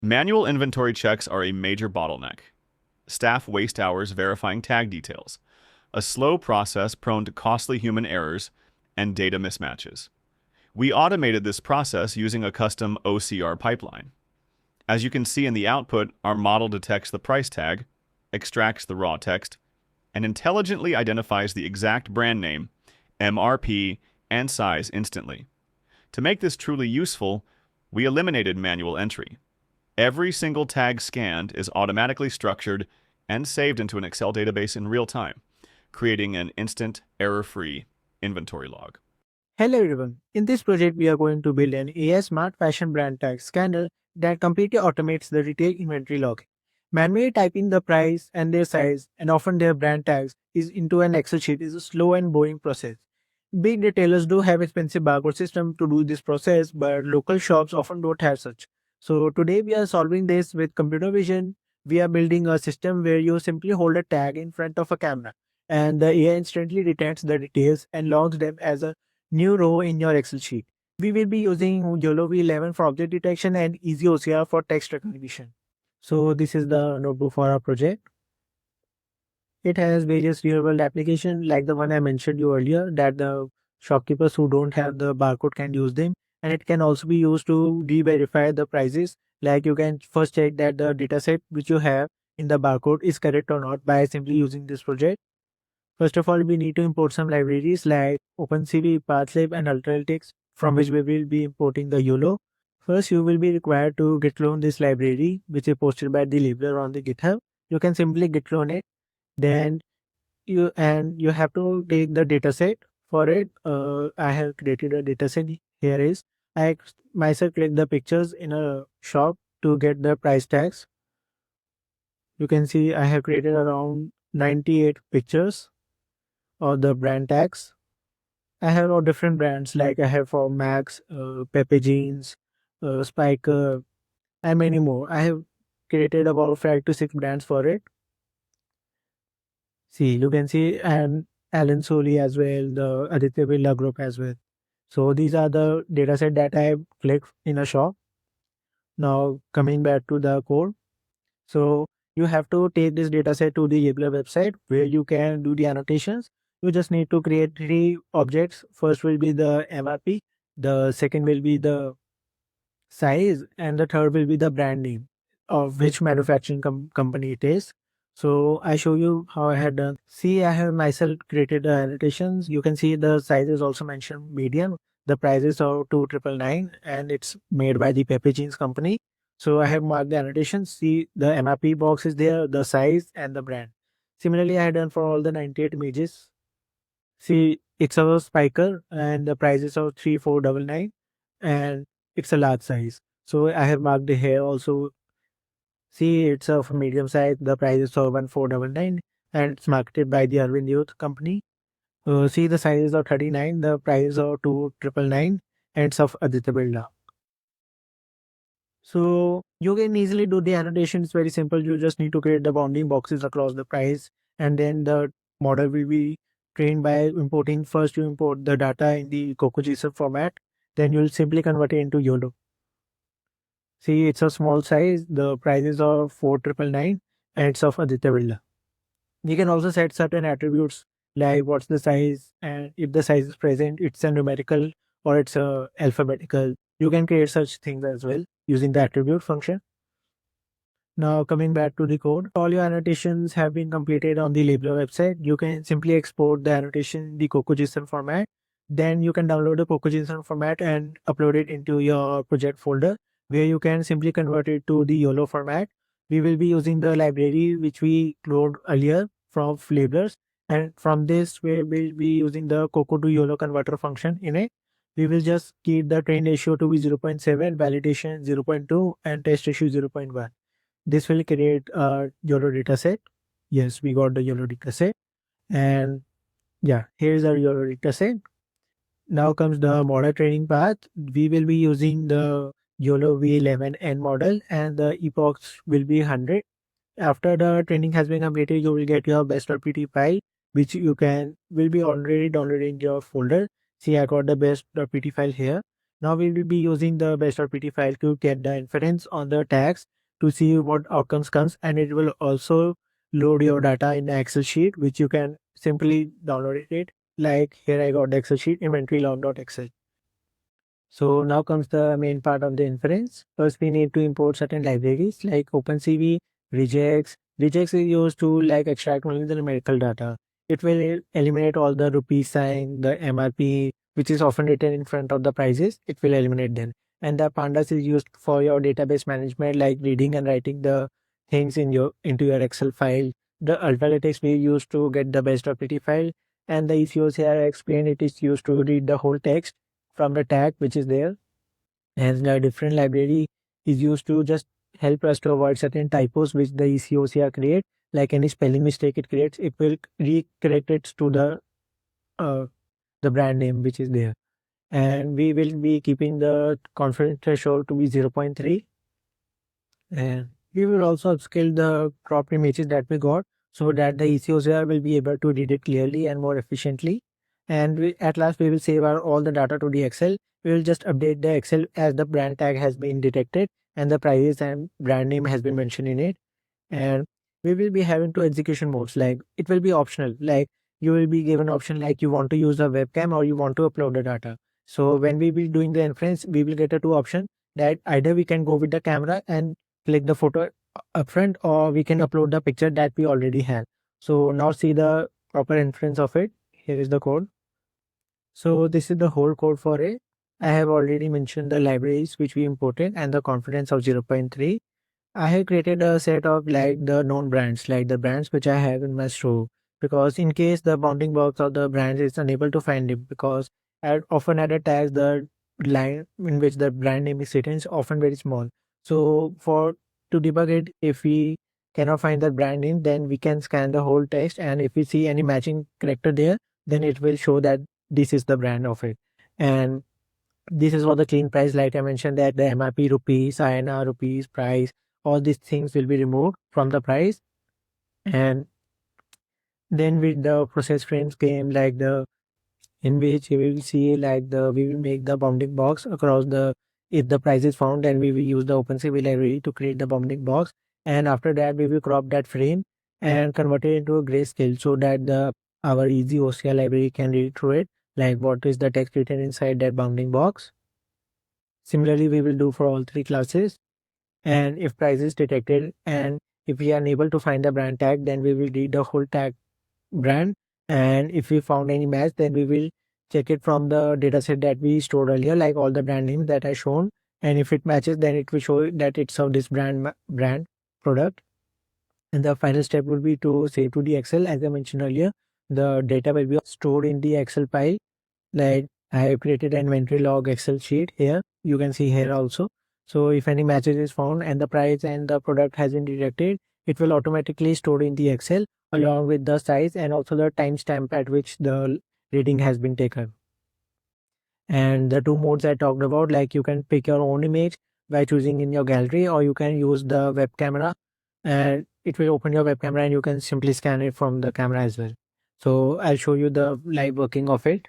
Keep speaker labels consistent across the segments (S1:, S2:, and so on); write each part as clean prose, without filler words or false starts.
S1: Manual inventory checks are a major bottleneck. Staff waste hours verifying tag details, a slow process prone to costly human errors and data mismatches. We automated this process using a custom OCR pipeline. As you can see in the output, our model detects the price tag, extracts the raw text, and intelligently identifies the exact brand name, MRP, and size instantly. To make this truly useful, we eliminated manual entry. Every single tag scanned is automatically structured and saved into an Excel database in real time, creating an instant, error-free inventory log.
S2: Hello everyone. In this project, we are going to build an AI smart fashion brand tag scanner that completely automates the retail inventory logging. Manually typing the price and their size and often their brand tags is into an Excel sheet is a slow and boring process. Big retailers do have expensive barcode system to do this process, but local shops often don't have such. So today we are solving this with computer vision. We are building a system where you simply hold a tag in front of a camera and the AI instantly detects the details and logs them as a new row in your Excel sheet. We will be using YOLO V11 for object detection and EasyOCR for text recognition. So this is the notebook for our project. It has various real world applications like the one I mentioned you earlier that the shopkeepers who don't have the barcode can use them, and it can also be used to re-verify the prices. Like you can first check that the dataset which you have in the barcode is correct or not by simply using this project. First of all, we need to import some libraries like OpenCV, Pathlib, and Ultralytics, from which we will be importing the YOLO. First, you will be required to git clone this library, which is posted by the Labellerr on the GitHub. You can simply git clone it. Then you have to take the dataset for it. I have created a dataset. Here is I myself click the pictures in a shop to get the price tags. You can see I have created around 98 pictures of the brand tags. I have all different brands like I have for Max, Pepe Jeans, Spiker, and many more. I have created about 5 to 6 brands for it. See, you can see and Alan Soli as well, the Aditya Birla group as well. So these are the dataset that I clicked in a shop. Now coming back to the code. So you have to take this dataset to the Labellerr website where you can do the annotations. You just need to create 3 objects. First will be the MRP, the second will be the size, and the third will be the brand name of which manufacturing company it is. So I show you how I had done. See, I have myself created the annotations. You can see the size is also mentioned medium. The prices are 2,999 and it's made by the Pepe Jeans company. So I have marked the annotations. See, the MRP box is there, the size and the brand. Similarly, I had done for all the 98 images. See, it's a spiker and the prices are 3,499 and it's a large size. So I have marked the hair also. See, it's of medium size. The price is 1,499 and it's marketed by the Arvind Youth company. See, the sizes are 39. The price are 2,999 and it's of Aditya Birla. So you can easily do the annotation. It's very simple. You just need to create the bounding boxes across the price, and then the model will be trained by importing. First, you import the data in the CocoaJSON format. Then you'll simply convert it into YOLO. See, it's a small size. The prices are 4,999 and it's of Aditya Birla. We can also set certain attributes like what's the size, and if the size is present, it's a numerical or it's a alphabetical. You can create such things as well using the attribute function. Now coming back to the code, all your annotations have been completed on the Labellerr website. You can simply export the annotation in the CocoaJSON format. Then you can download the CocoaJSON format and upload it into your project folder where you can simply convert it to the YOLO format. We will be using the library which we cloned earlier from Labellerr, and from this we will be using the Coco to YOLO converter function in it. We will just keep the train ratio to be 0.7, validation 0.2 and test ratio 0.1. This will create a YOLO dataset. Yes, we got the YOLO dataset. And yeah, here's our YOLO dataset. Now comes the model training path. We will be using the YOLO V11N model and the epochs will be 100. After the training has been completed, you will get your best.pt file, which will be already downloaded in your folder. See, I got the best.pt file here. Now we will be using the best.pt file to get the inference on the tags to see what outcomes comes, and it will also load your data in the Excel sheet, which you can simply download it. Like here I got the Excel sheet, inventory log.excel. So now comes the main part of the inference. First, we need to import certain libraries like OpenCV, regex. Regex is used to like extract only the numerical data. It will eliminate all the rupee sign, the MRP, which is often written in front of the prices. It will eliminate them. And the pandas is used for your database management, like reading and writing the things into your Excel file. The ultralatest we use to get the best.pt file, and the EasyOCR I explained it is used to read the whole text from the tag which is there, and the different library is used to just help us to avoid certain typos which the EasyOCR create, like any spelling mistake it creates, it will recorrect it to the brand name which is there. And we will be keeping the confidence threshold to be 0.3, and we will also upscale the cropped images that we got so that the EasyOCR will be able to read it clearly and more efficiently. And at last we will save all the data to the Excel. We will just update the Excel as the brand tag has been detected and the prices and brand name has been mentioned in it. And we will be having two execution modes, like it will be optional, like you will be given option like you want to use a webcam or you want to upload the data. So when we will doing the inference, we will get a two option that either we can go with the camera and click the photo upfront, or we can upload the picture that we already have. So now see the proper inference of it. Here is the code. So this is the whole code for it. I have already mentioned the libraries which we imported and the confidence of 0.3. I have created a set of like the known brands, like the brands which I have in my store, because in case the bounding box of the brands is unable to find it, because often at the tags the line in which the brand name is written is often very small. So for to debug it, if we cannot find the brand name, then we can scan the whole text, and if we see any matching character there, then it will show that this is the brand of it. And this is for the clean price, like I mentioned that the MRP rupees, INR rupees, price, all these things will be removed from the price. And then with the process frames came like the in which we will see like we will make the bounding box across the, if the price is found, then we will use the OpenCV library to create the bounding box, and after that we will crop that frame and convert it into a grayscale so that our EasyOCR library can read through it, like what is the text written inside that bounding box. Similarly we will do for all three classes. And if price is detected and if we are unable to find the brand tag, then we will read the whole tag brand, and if we found any match, then we will check it from the dataset that we stored earlier, like all the brand names that I shown, and if it matches, then it will show that it's of this brand product. And the final step will be to save to the Excel. As I mentioned earlier, the data will be stored in the Excel file. Like I have created an inventory log Excel sheet here, you can see here also. So if any matches is found and the price and the product has been detected, it will automatically store in the Excel along with the size and also the timestamp at which the reading has been taken. And the two modes I talked about, like you can pick your own image by choosing in your gallery, or you can use the web camera and it will open your web camera and you can simply scan it from the camera as well. So I'll show you the live working of it.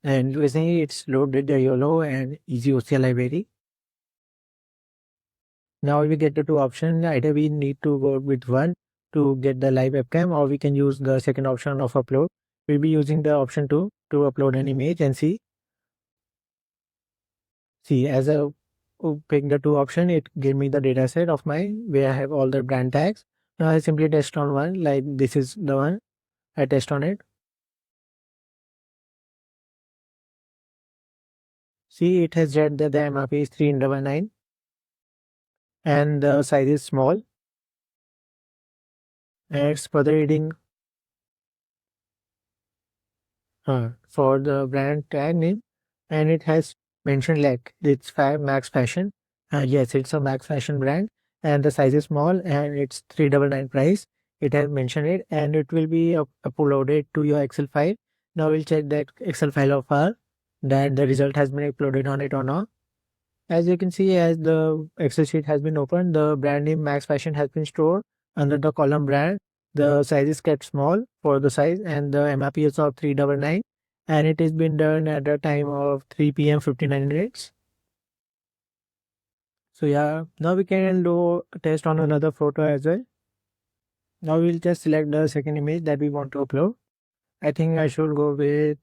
S2: And recently it's loaded the YOLO and EasyOCR library. Now we get the two options. Either we need to go with one to get the live webcam, or we can use the second option of upload. We'll be using the option 2 to upload an image and see. See, as I pick the two option, it gave me the data set of mine where I have all the brand tags. Now I simply test on one, like this is the one. I test on it. See, it has read that the MRP is 399 and the size is small. And it's further reading for the brand tag name, and it has mentioned like it's 5 Max Fashion. Yes, it's a Max Fashion brand, and the size is small, and it's 399 price. It has mentioned it, and it will be uploaded to your Excel file. Now we'll check that Excel file of our that the result has been uploaded on it or not. As you can see, as the Excel sheet has been opened, the brand name Max Fashion has been stored under the column brand. The size is kept small for the size, and the MRP is of 399, and it has been done at the time of 3 p.m. 59 minutes. So yeah, now we can do a test on another photo as well. Now we'll just select the second image that we want to upload. I think I should go with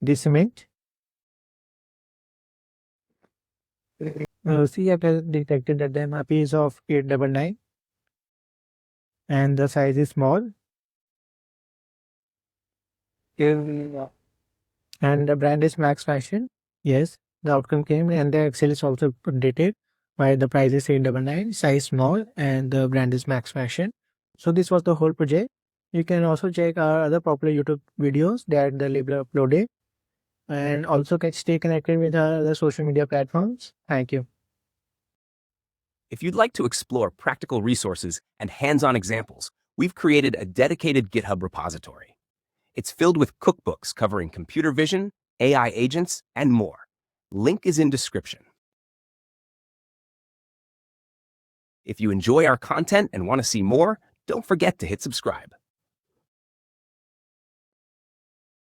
S2: this image. See, I've detected that the MRP is of 899 and the size is small. And the brand is Max Fashion. Yes, the outcome came and the Excel is also updated while the price is 899, size small, and the brand is Max Fashion. So this was the whole project. You can also check our other popular YouTube videos that the Labellerr uploaded, and also can stay connected with our other social media platforms. Thank you.
S3: If you'd like to explore practical resources and hands-on examples, we've created a dedicated GitHub repository. It's filled with cookbooks covering computer vision, AI agents, and more. Link is in description. If you enjoy our content and want to see more, don't forget to hit subscribe.